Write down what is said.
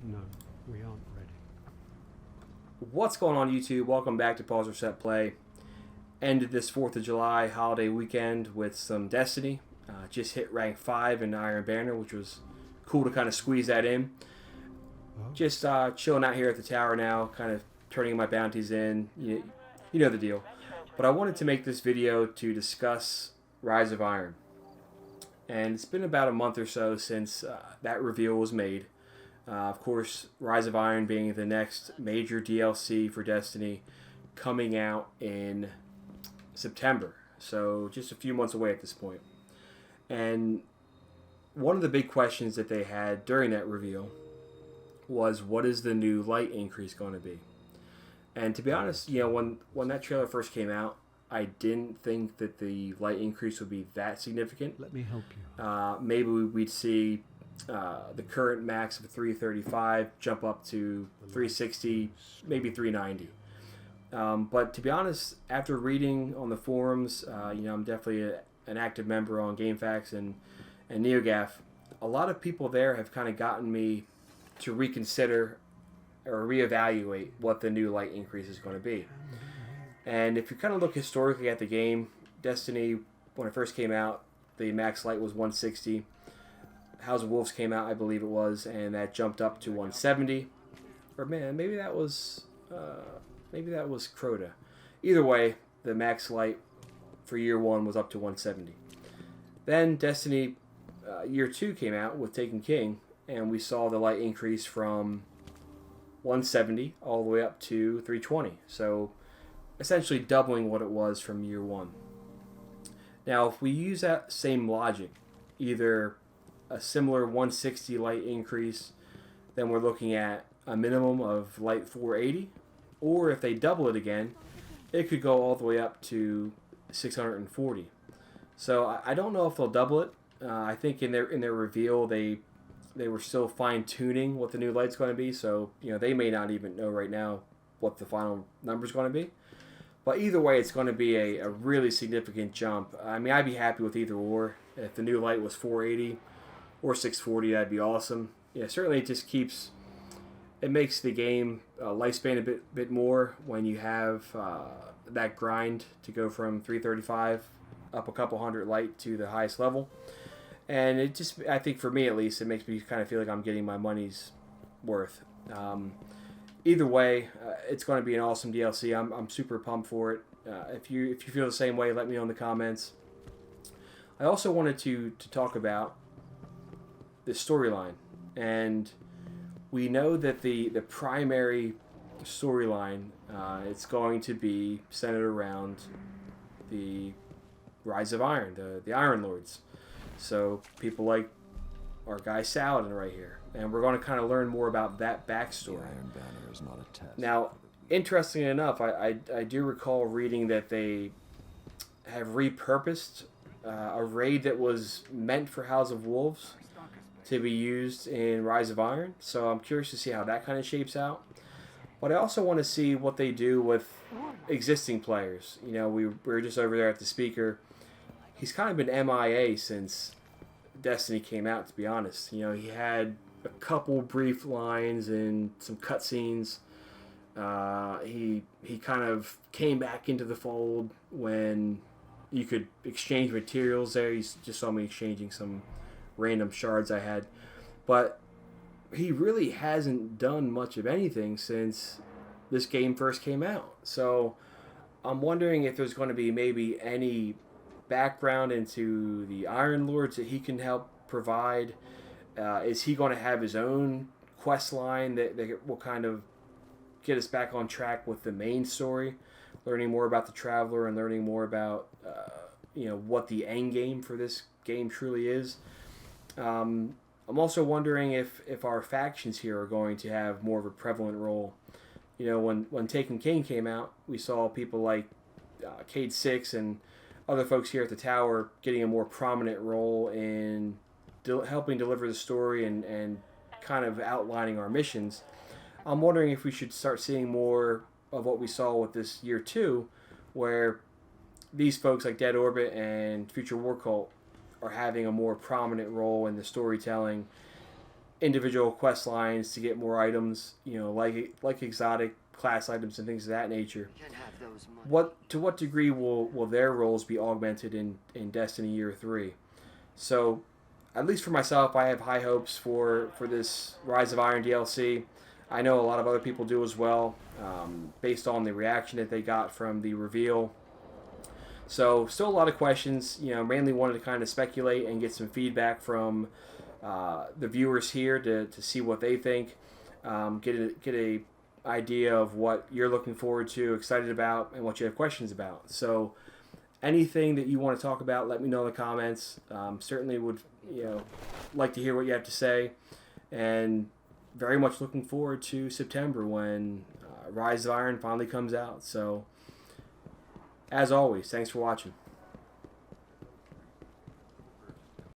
No, we aren't ready. What's going on, YouTube? Welcome back to Pause Reset Play. Ended this 4th of July holiday weekend with some Destiny. Just hit rank 5 in Iron Banner, which was cool to kind of squeeze that in. Oh, Just chilling out here at the tower now, kind of turning my bounties in. You know the deal. But I wanted to make this video to discuss Rise of Iron. And it's been about a month or so since that reveal was made. Of course, Rise of Iron being the next major DLC for Destiny, coming out in September. So just a few months away at this point. And one of the big questions that they had during that reveal was, what is the new light increase going to be? And to be honest, when that trailer first came out, I didn't think that the light increase would be that significant. let me help you. Maybe we'd see the current max of 335 jump up to 360, maybe 390. But to be honest, after reading on the forums, I'm definitely an active member on Gamefaqs and Neogaf. A lot of people there have kind of gotten me to reconsider or reevaluate what the new light increase is going to be. And if you kind of look historically at the game, Destiny, when it first came out, the max light was 160. House of Wolves came out, I believe it was, and that jumped up to 170. Or maybe that was Crota. Either way, the max light for year 1 was up to 170. Then Destiny year 2 came out with Taken King, and we saw the light increase from 170 all the way up to 320. So essentially doubling what it was from year 1. Now, if we use that same logic, either a similar 160 light increase, then we're looking at a minimum of light 480, or if they double it again, it could go all the way up to 640. So I don't know if they'll double it. I think in their reveal they were still fine tuning what the new light's going to be. So they may not even know right now what the final number is going to be. But either way, it's going to be a really significant jump. I mean, I'd be happy with either or. If the new light was 480 or 640, that'd be awesome. Certainly it makes the game lifespan a bit more when you have that grind to go from 335 up a couple hundred light to the highest level. And it just, I think for me at least, it makes me kind of feel like I'm getting my money's worth. Either way, it's going to be an awesome DLC. I'm super pumped for it. If you feel the same way, let me know in the comments. I also wanted to talk about the storyline, and we know that the primary storyline it's going to be centered around the Rise of Iron, the Iron Lords. So people like our guy Saladin right here, and we're going to kind of learn more about that backstory. The Iron Banner is not a test. Now, interestingly enough, I do recall reading that they have repurposed a raid that was meant for House of Wolves to be used in Rise of Iron. So I'm curious to see how that kind of shapes out. But I also want to see what they do with existing players. We were just over there at the speaker. He's kind of been MIA since Destiny came out, to be honest. He had a couple brief lines and some cutscenes. He kind of came back into the fold when you could exchange materials there. You just saw me exchanging some random shards I had. But he really hasn't done much of anything since this game first came out. So I'm wondering if there's going to be maybe any background into the Iron Lords that he can help provide. Is he going to have his own quest line that will kind of get us back on track with the main story, learning more about the Traveler and learning more about what the end game for this game truly is. I'm also wondering if our factions here are going to have more of a prevalent role. When Taken King came out, we saw people like Cade 6 and other folks here at the tower getting a more prominent role in helping deliver the story and kind of outlining our missions. I'm wondering if we should start seeing more of what we saw with this year 2, where these folks like Dead Orbit and Future War Cult are having a more prominent role in the storytelling individual quest lines to get more items, like exotic class items and things of that nature. To what degree will their roles be augmented in Destiny Year 3? So, at least for myself, I have high hopes for this Rise of Iron DLC. I know a lot of other people do as well, based on the reaction that they got from the reveal. So, still a lot of questions. Mainly wanted to kind of speculate and get some feedback from the viewers here to see what they think. Get a idea of what you're looking forward to, excited about, and what you have questions about. So, anything that you want to talk about, let me know in the comments. Certainly would like to hear what you have to say, and very much looking forward to September when Rise of Iron finally comes out. So, as always, thanks for watching.